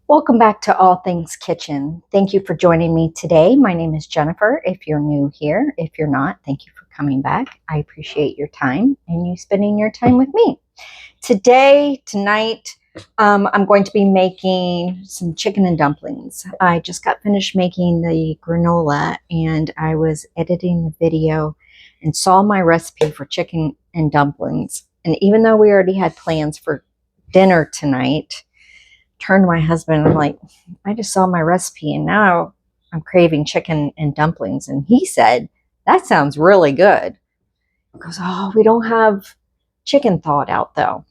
Welcome back to All Things Kitchen. Thank you for joining me today. My name is Jennifer. If you're new here, if you're not, thank you for coming back. I appreciate your time and you spending your time with me. Tonight, I'm going to be making some chicken and dumplings. I just got finished making the granola and I was editing the video and saw my recipe for chicken and dumplings. And even though we already had plans for dinner tonight, turned to my husband and I'm like, I just saw my recipe and now I'm craving chicken and dumplings. And he said, that sounds really good. He goes, oh, we don't have chicken thawed out though.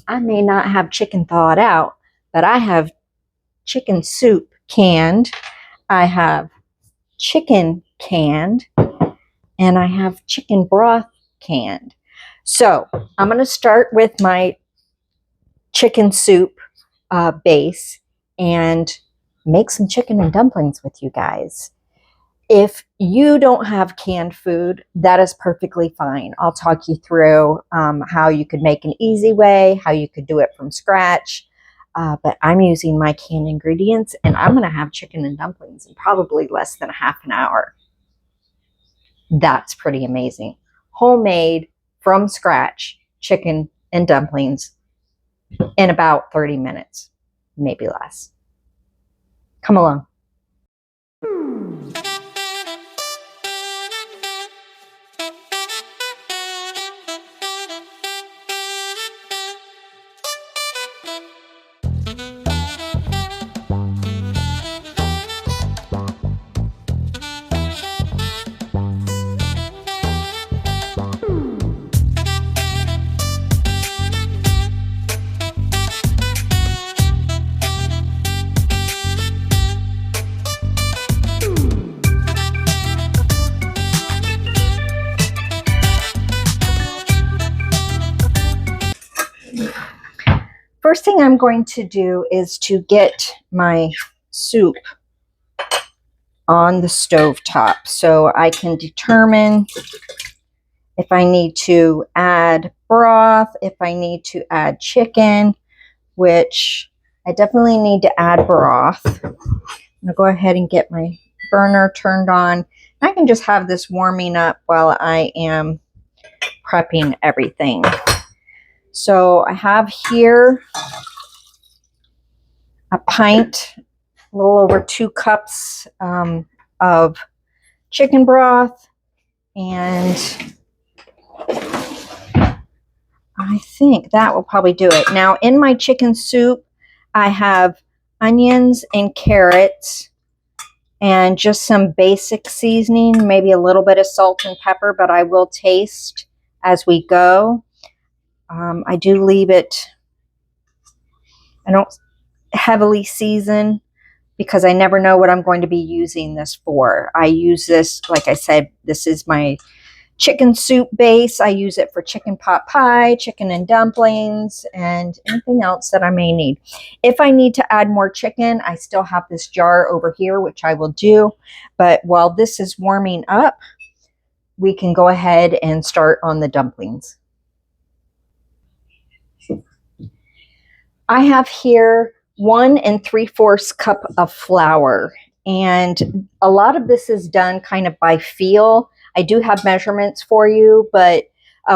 I may not have chicken thawed out, but I have chicken soup canned. I have chicken canned and I have chicken broth canned. So I'm going to start with my chicken soup base and make some chicken and dumplings with you guys. If you don't have canned food, that is perfectly fine. I'll talk you through how you could make an easy way, how you could do it from scratch. But I'm using my canned ingredients and I'm going to have chicken and dumplings in probably less than a half an hour. That's pretty amazing. Homemade, from scratch, chicken and dumplings in about 30 minutes, maybe less. Come along. First thing I'm going to do is to get my soup on the stove top so I can determine if I need to add broth, if I need to add chicken, which I definitely need to add broth. I'm going to go ahead and get my burner turned on. I can just have this warming up while I am prepping everything. So I have here a pint, a little over 2 cups of chicken broth, and I think that will probably do it. Now in my chicken soup, I have onions and carrots and just some basic seasoning, maybe a little bit of salt and pepper, but I will taste as we go. I do leave it, I don't heavily season because I never know what I'm going to be using this for. I use this, like I said, this is my chicken soup base. I use it for chicken pot pie, chicken and dumplings, and anything else that I may need. If I need to add more chicken, I still have this jar over here, which I will do. But while this is warming up, we can go ahead and start on the dumplings. I have here 1 3/4 cup of flour, and a lot of this is done kind of by feel. I do have measurements for you, but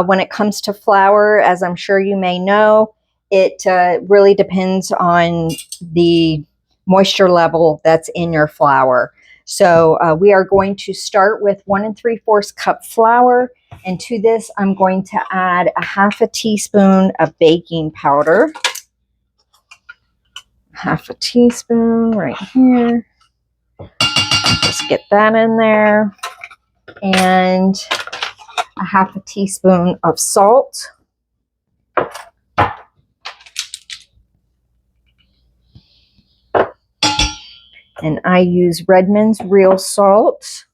when it comes to flour, as I'm sure you may know, it really depends on the moisture level that's in your flour. So we are going to start with 1 3/4 cup flour, and to this I'm going to add a 1/2 teaspoon of baking powder. 1/2 teaspoon right here. Just get that in there. And a 1/2 teaspoon of salt. And I use Redmond's real salt.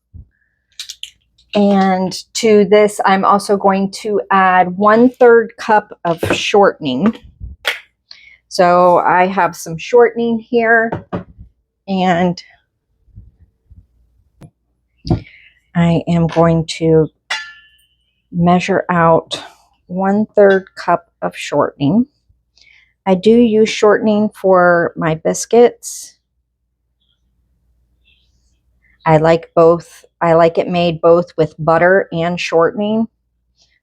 And to this, I'm also going to add 1/3 cup of shortening. So I have some shortening here, and I am going to measure out 1/3 cup of shortening. I do use shortening for my biscuits. I like both. I like it made both with butter and shortening.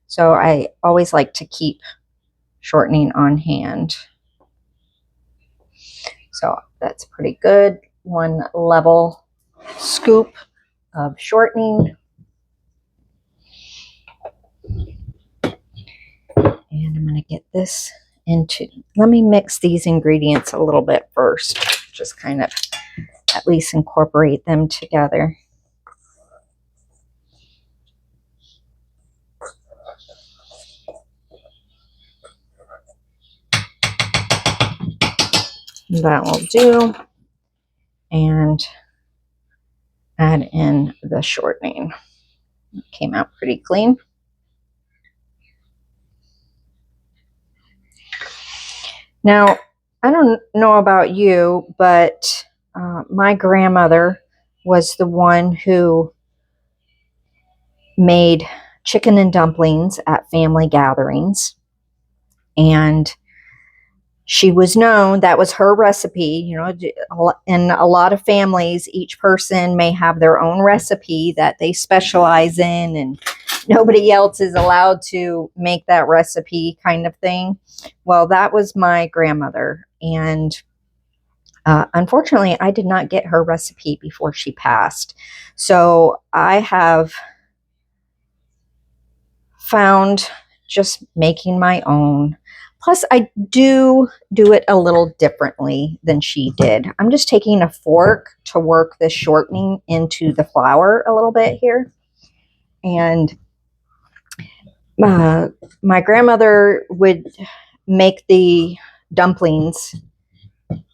So I always like to keep shortening on hand. So that's pretty good. 1 level scoop of shortening. And I'm going to get this into, let me mix these ingredients a little bit first. Just kind of at least incorporate them together. That will do. And add in the shortening. It came out pretty clean. Now, I don't know about you, but my grandmother was the one who made chicken and dumplings at family gatherings. And she was known, that was her recipe. You know, in a lot of families, each person may have their own recipe that they specialize in, and nobody else is allowed to make that recipe, kind of thing. Well, that was my grandmother. And unfortunately, I did not get her recipe before she passed. So I have found just making my own. Plus, I do it a little differently than she did. I'm just taking a fork to work the shortening into the flour a little bit here. And my grandmother would make the dumplings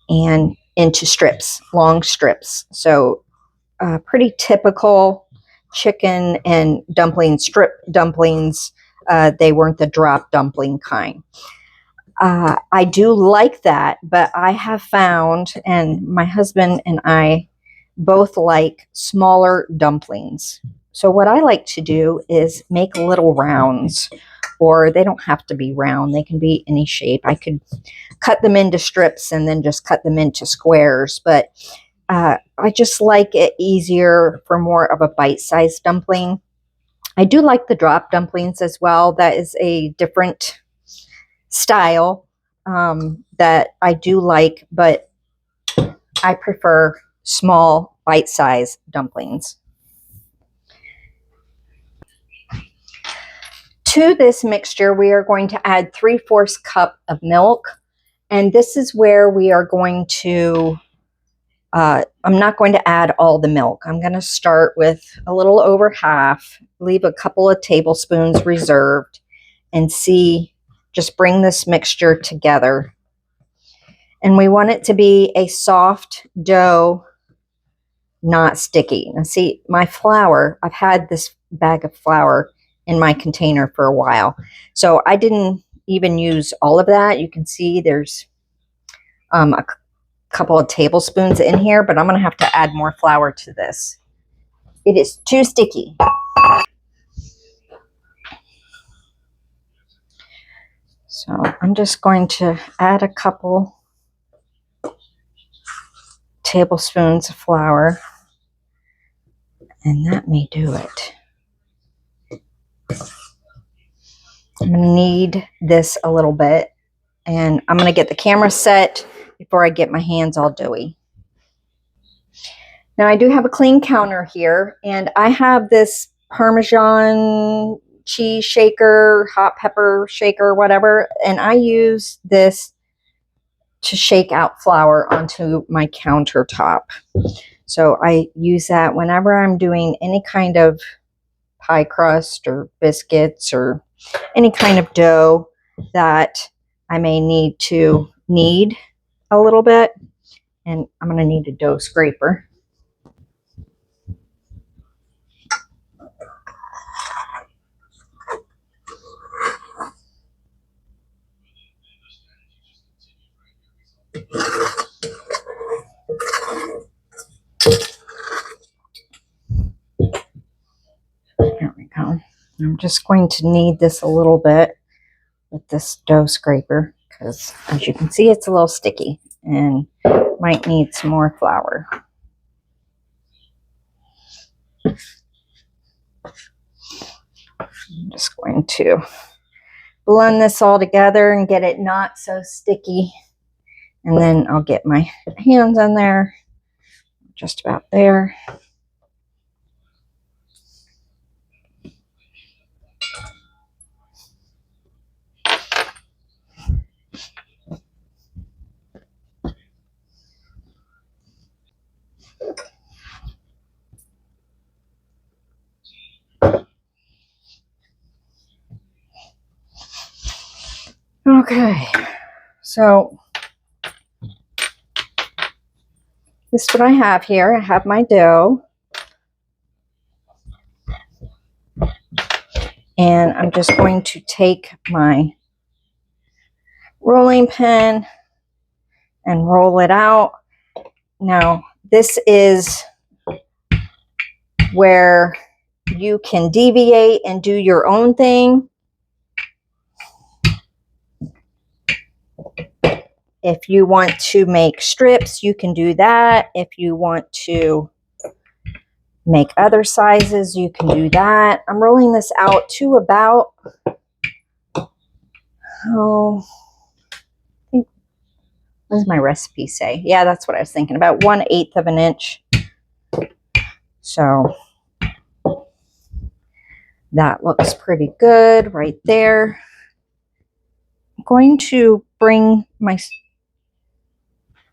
and into strips, long strips. So pretty typical chicken and dumpling, strip dumplings. They weren't the drop dumpling kind. I do like that, but I have found, and my husband and I both like smaller dumplings. So what I like to do is make little rounds, or they don't have to be round. They can be any shape. I could cut them into strips and then just cut them into squares, but I just like it easier for more of a bite-sized dumpling. I do like the drop dumplings as well. That is a different style that I do like, but I prefer small bite-sized dumplings. To this mixture, we are going to add 3/4 cup of milk, and this is where we are going to I'm not going to add all the milk. I'm going to start with a little over half, leave a couple of tablespoons reserved, and see, just bring this mixture together. And we want it to be a soft dough, not sticky. Now see, my flour, I've had this bag of flour in my container for a while. So I didn't even use all of that. You can see there's a couple of tablespoons in here, but I'm going to have to add more flour to this. It is too sticky. So I'm just going to add a couple tablespoons of flour, and that may do it. I'm going to knead this a little bit, and I'm going to get the camera set before I get my hands all doughy. Now I do have a clean counter here, and I have this Parmesan cheese shaker, hot pepper shaker, whatever, and I use this to shake out flour onto my countertop. So I use that whenever I'm doing any kind of pie crust or biscuits or any kind of dough that I may need to knead a little bit. And I'm going to need a dough scraper. There we go. I'm just going to knead this a little bit with this dough scraper because as you can see, it's a little sticky and might need some more flour. I'm just going to blend this all together and get it not so sticky. And then I'll get my hands on there, just about there. Okay, so this is what I have here. I have my dough. And I'm just going to take my rolling pin and roll it out. Now, this is where you can deviate and do your own thing. If you want to make strips, you can do that. If you want to make other sizes, you can do that. I'm rolling this out to about, what does my recipe say? Yeah, that's what I was thinking, about 1/8 of an inch. So that looks pretty good right there. I'm going to bring my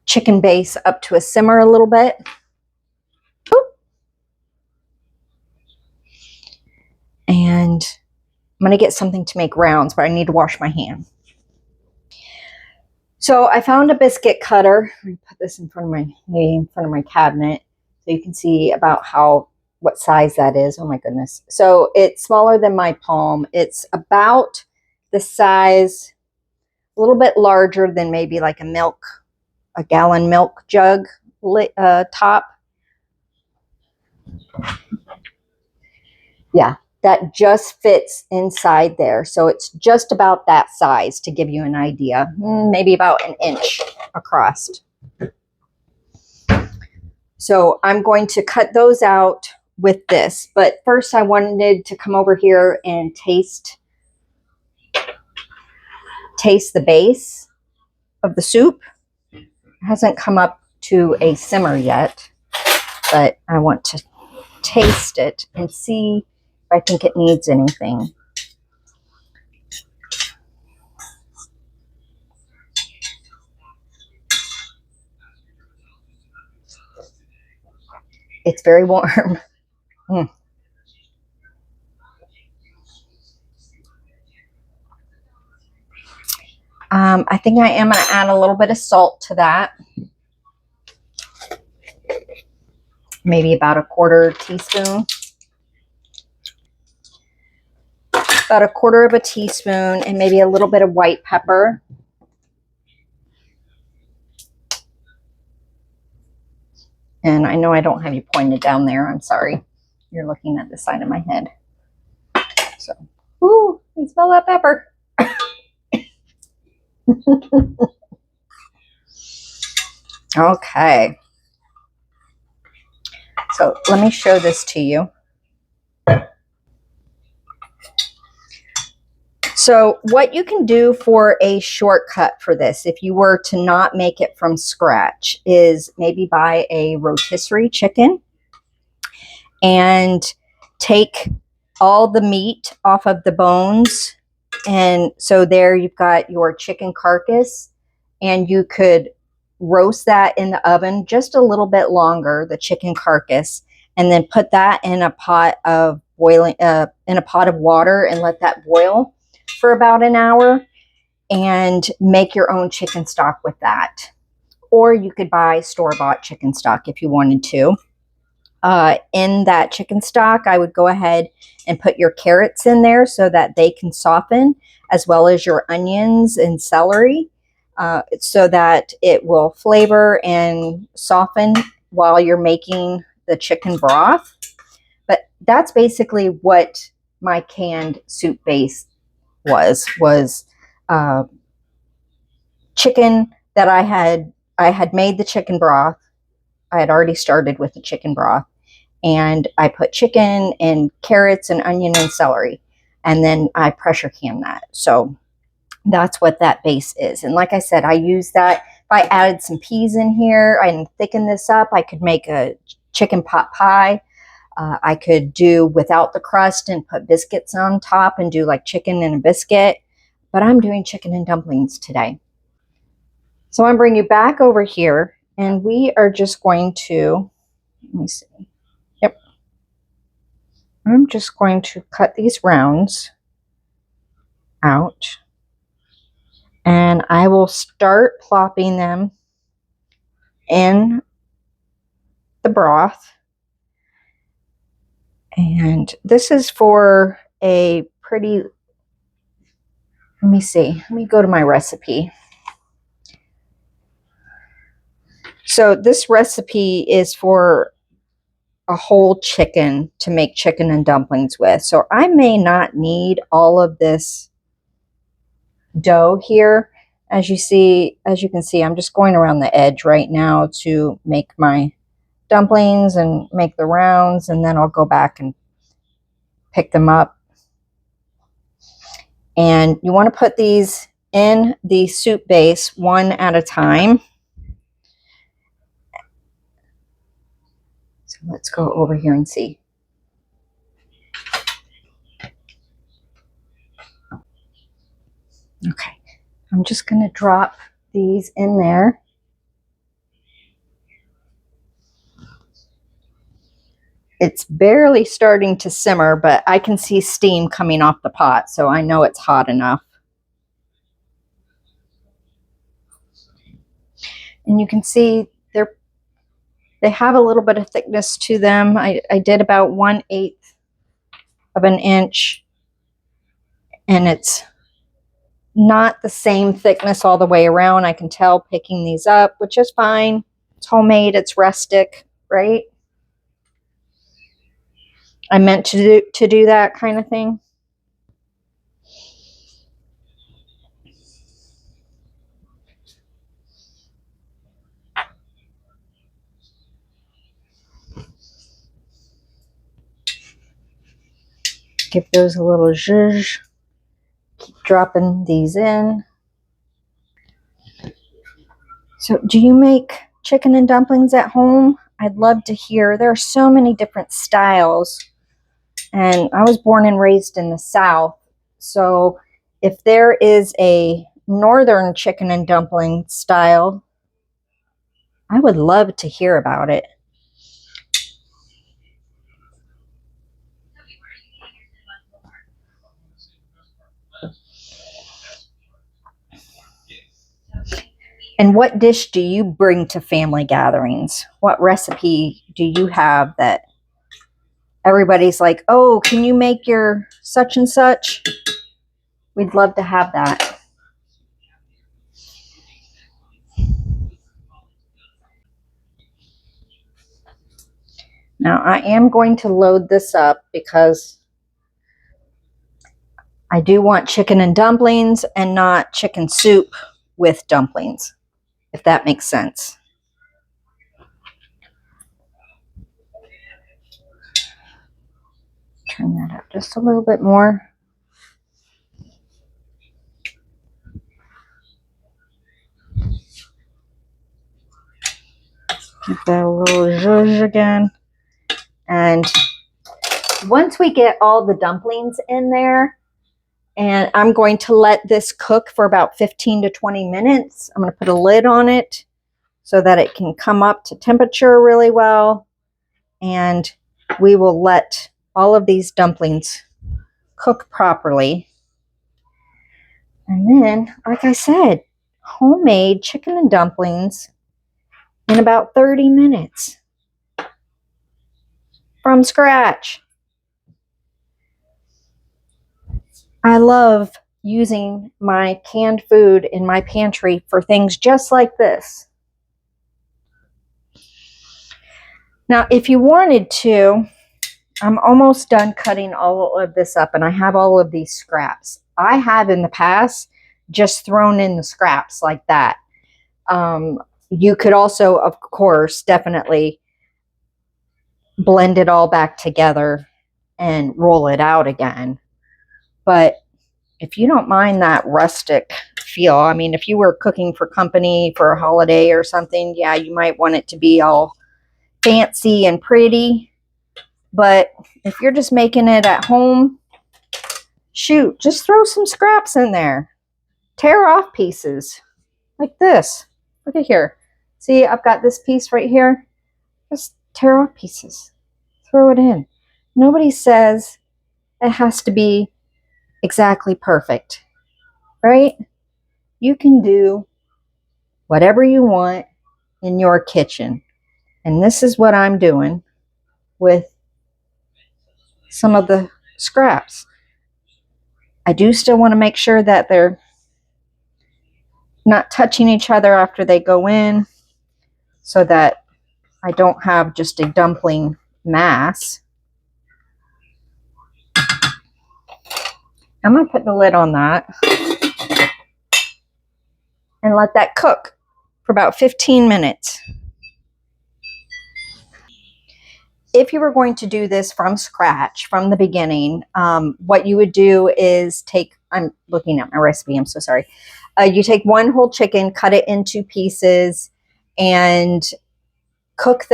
chicken base up to a simmer a little bit. And I'm going to get something to make rounds, but I need to wash my hand. So I found a biscuit cutter. Let me put this in front of my cabinet so you can see about what size that is. Oh my goodness. So it's smaller than my palm. It's about the size, a little bit larger than maybe like a gallon milk jug top. Yeah, that just fits inside there. So it's just about that size to give you an idea. Maybe about an inch across. So I'm going to cut those out with this. But first I wanted to come over here and taste the base of the soup. It hasn't come up to a simmer yet, but I want to taste it and see if I think it needs anything. It's very warm. I think I am going to add a little bit of salt to that. Maybe about a 1/4 teaspoon. About a 1/4 of a teaspoon, and maybe a little bit of white pepper. And I know I don't have you pointed down there. I'm sorry. You're looking at the side of my head. So, ooh, you smell that pepper. Okay. So let me show this to you. So what you can do for a shortcut for this, if you were to not make it from scratch, is maybe buy a rotisserie chicken and take all the meat off of the bones. And so there you've got your chicken carcass, and you could roast that in the oven just a little bit longer, the chicken carcass, and then put that in a pot of boiling, in a pot of water, and let that boil for about an hour, and make your own chicken stock with that. Or you could buy store-bought chicken stock if you wanted to. In that chicken stock, I would go ahead and put your carrots in there so that they can soften, as well as your onions and celery, so that it will flavor and soften while you're making the chicken broth. But that's basically what my canned soup base was chicken that I had made the chicken broth. I had already started with the chicken broth, and I put chicken and carrots and onion and celery, and then I pressure can that. So that's what that base is. And like I said, I use that. If I added some peas in here and thicken this up, I could make a chicken pot pie. I could do without the crust and put biscuits on top and do like chicken and a biscuit. But I'm doing chicken and dumplings today. So I'm bringing you back over here, and we are just going to, let me see. Yep. I'm just going to cut these rounds out, and I will start plopping them in the broth. And this is for a pretty, let me see, let me go to my recipe. So this recipe is for a whole chicken to make chicken and dumplings with. So I may not need all of this dough here. As you can see, I'm just going around the edge right now to make my dumplings and make the rounds, and then I'll go back and pick them up. And you want to put these in the soup base one at a time. So let's go over here and see. Okay, I'm just going to drop these in there. It's barely starting to simmer, but I can see steam coming off the pot, so I know it's hot enough. And you can see they have a little bit of thickness to them. I did about 1/8 of an inch, and it's not the same thickness all the way around. I can tell picking these up, which is fine. It's homemade, it's rustic, right? I meant to do that kind of thing. Give those a little zhuzh. Keep dropping these in. So do you make chicken and dumplings at home? I'd love to hear. There are so many different styles. And I was born and raised in the South. So if there is a northern chicken and dumpling style, I would love to hear about it. And what dish do you bring to family gatherings? What recipe do you have that everybody's like, oh, can you make your such and such? We'd love to have that. Now I am going to load this up because I do want chicken and dumplings and not chicken soup with dumplings, if that makes sense. Turn that up just a little bit more. Give that a little zhuzh again. And once we get all the dumplings in there, and I'm going to let this cook for about 15 to 20 minutes. I'm going to put a lid on it so that it can come up to temperature really well. And we will let all of these dumplings cook properly. And then, like I said, homemade chicken and dumplings in about 30 minutes from scratch. I love using my canned food in my pantry for things just like this. Now, if you wanted to, I'm almost done cutting all of this up, and I have all of these scraps. I have in the past just thrown in the scraps like that. You could also, of course, definitely blend it all back together and roll it out again. But if you don't mind that rustic feel, I mean, if you were cooking for company for a holiday or something, yeah, you might want it to be all fancy and pretty. But if you're just making it at home, shoot, just throw some scraps in there. Tear off pieces like this. Look at here. See, I've got this piece right here. Just tear off pieces. Throw it in. Nobody says it has to be exactly perfect, right? You can do whatever you want in your kitchen. And this is what I'm doing with some of the scraps. I do still want to make sure that they're not touching each other after they go in, so that I don't have just a dumpling mass. I'm going to put the lid on that and let that cook for about 15 minutes. If you were going to do this from scratch, from the beginning, what you would do is take, I'm looking at my recipe, I'm so sorry. You take one whole chicken, cut it into pieces, and cook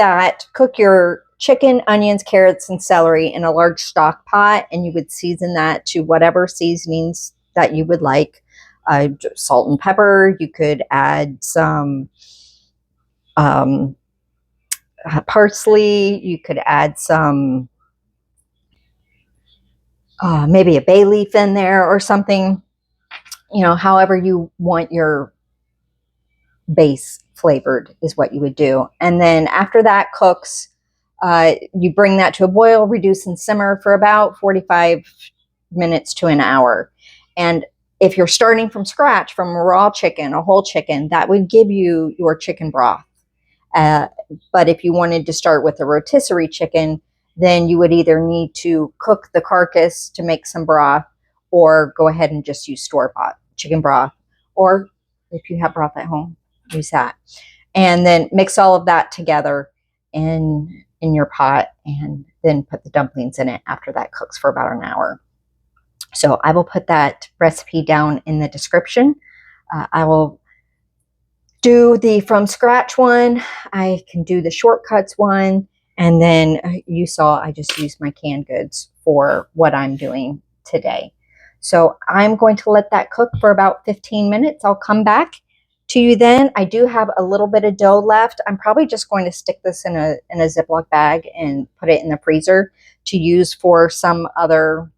your chicken, onions, carrots, and celery in a large stock pot, and you would season that to whatever seasonings that you would like. Salt and pepper. You could add some parsley. You could add some maybe a bay leaf in there or something. You know, however you want your base flavored is what you would do. And then after that cooks, you bring that to a boil, reduce and simmer for about 45 minutes to an hour. And if you're starting from scratch from a raw chicken, a whole chicken, that would give you your chicken broth. But if you wanted to start with a rotisserie chicken, then you would either need to cook the carcass to make some broth, or go ahead and just use store-bought chicken broth. Or if you have broth at home, use that. And then mix all of that together in your pot, and then put the dumplings in it after that cooks for about an hour. So I will put that recipe down in the description. I will do the from scratch one. I can do the shortcuts one. And then you saw I just used my canned goods for what I'm doing today. So I'm going to let that cook for about 15 minutes. I'll come back to you then. I do have a little bit of dough left. I'm probably just going to stick this in a Ziploc bag and put it in the freezer to use for some other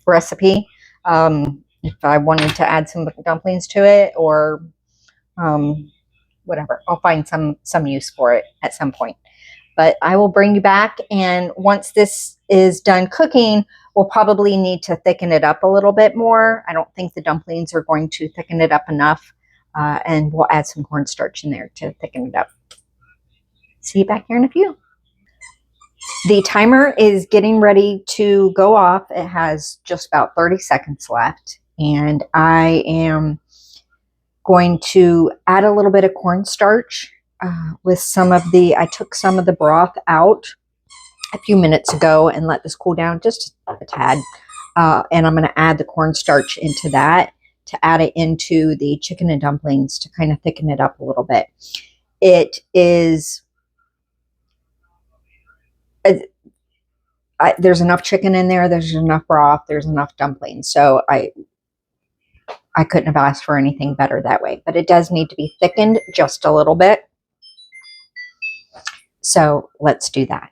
recipe. If I wanted to add some dumplings to it, or whatever, I'll find some use for it at some point. But I will bring you back, and once this is done cooking, we'll probably need to thicken it up a little bit more. I don't think the dumplings are going to thicken it up enough, and we'll add some cornstarch in there to thicken it up. See you back here in a few. The timer is getting ready to go off. It has just about 30 seconds left, and I am going to add a little bit of cornstarch with some of I took some of the broth out a few minutes ago and let this cool down just a tad. And I'm going to add the cornstarch into that, to add it into the chicken and dumplings to kind of thicken it up a little bit. It is, there's enough chicken in there, there's enough broth, there's enough dumplings. So I couldn't have asked for anything better that way, but it does need to be thickened just a little bit. So let's do that.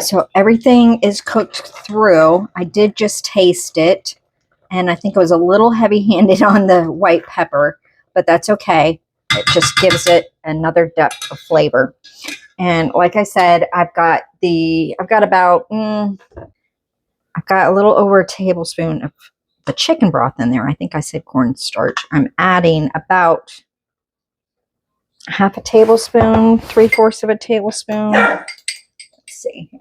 So everything is cooked through. I did just taste it, and I think it was a little heavy-handed on the white pepper, but that's okay. It just gives it another depth of flavor. And like I said, I've got about, I've got a little over a tablespoon of the chicken broth in there. I think I said cornstarch. I'm adding about half a tablespoon, 3/4 of a tablespoon see here.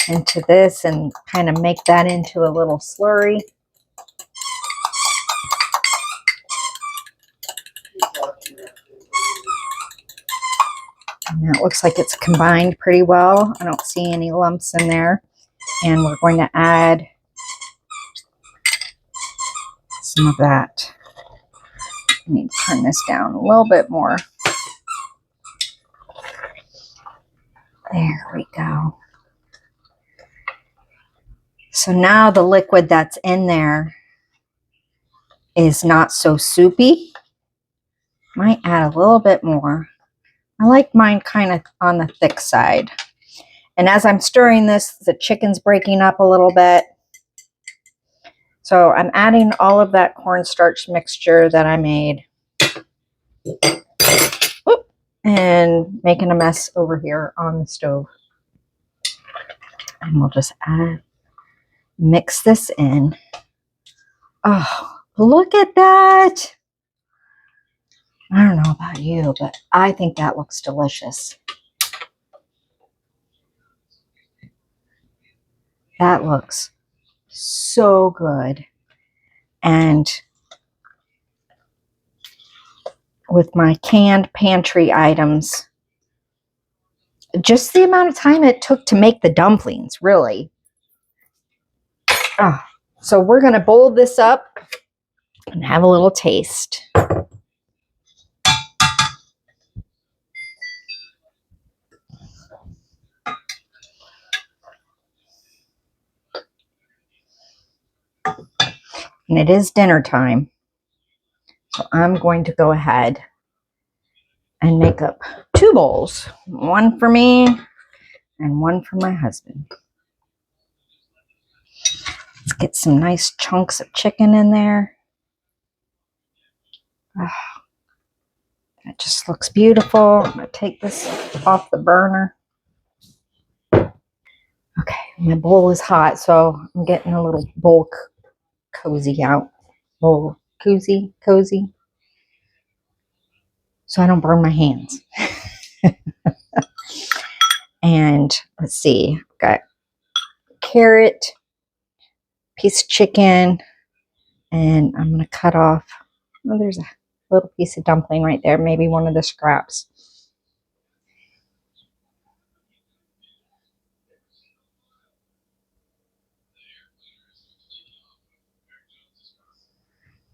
Into this and kind of make that into a little slurry. And that looks like it's combined pretty well. I don't see any lumps in there. And we're going to add some of that. I need to turn this down a little bit more. There we go. So now the liquid that's in there is not so soupy. Might add a little bit more. I like mine kind of on the thick side. And as I'm stirring this, the chicken's breaking up a little bit. So I'm adding all of that cornstarch mixture that I made. Whoop, and making a mess over here on the stove. And we'll just mix this in. Oh, look at that. I don't know about you, but I think that looks delicious. That looks so good. And with my canned pantry items, just the amount of time it took to make the dumplings, really. Oh, so we're going to bowl this up and have a little taste. And it is dinner time. So I'm going to go ahead and make up 2 bowls. One for me and one for my husband. Let's get some nice chunks of chicken in there. Oh, that just looks beautiful. I'm going to take this off the burner. Okay, my bowl is hot, so I'm getting a little bowl cozy out. Bowl cozy. So I don't burn my hands. And let's see, got carrot, piece of chicken, and I'm going to cut off, oh, there's a little piece of dumpling right there, maybe one of the scraps.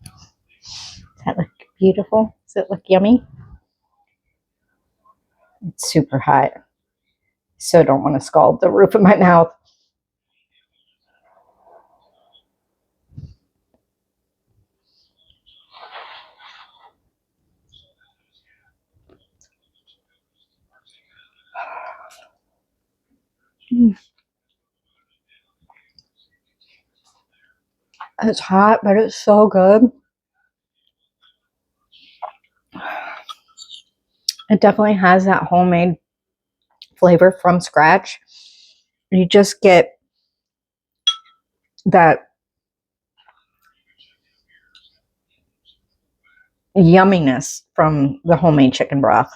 Does that look beautiful? Does it look yummy? It's super hot. So don't want to scald the roof of my mouth. It's hot, but it's so good. It definitely has that homemade flavor from scratch. You just get that yumminess from the homemade chicken broth.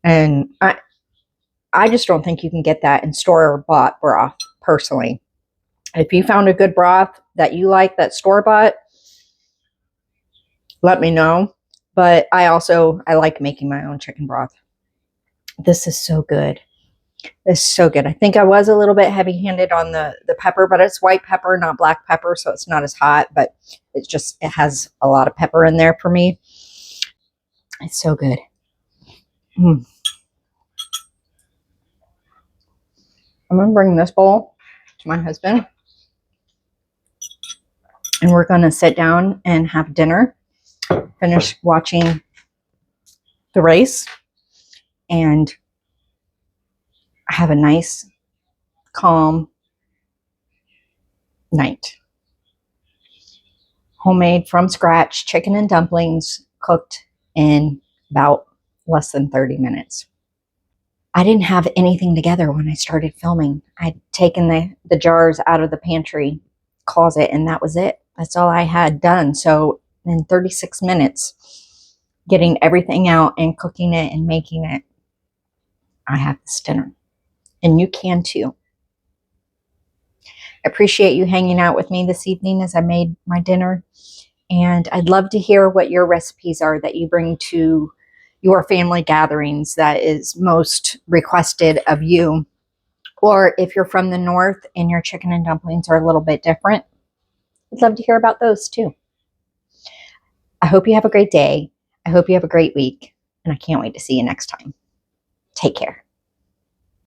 And I just don't think you can get that in store-bought broth, personally. If you found a good broth that you like, that store-bought, let me know. But I like making my own chicken broth. This is so good. This is so good. I think I was a little bit heavy-handed on the pepper, but it's white pepper, not black pepper, so it's not as hot, but it has a lot of pepper in there for me. It's so good. I'm going to bring this bowl to my husband, and we're going to sit down and have dinner, finish watching the race, and have a nice, calm night. Homemade from scratch chicken and dumplings cooked in about less than 30 minutes. I didn't have anything together when I started filming. I'd taken the jars out of the pantry closet, and that was it. That's all I had done. So in 36 minutes, getting everything out and cooking it and making it, I have this dinner. And you can too. I appreciate you hanging out with me this evening as I made my dinner. And I'd love to hear what your recipes are that you bring to your family gatherings that is most requested of you. Or if you're from the north and your chicken and dumplings are a little bit different, I'd love to hear about those too. I hope you have a great day. I hope you have a great week. And I can't wait to see you next time. Take care.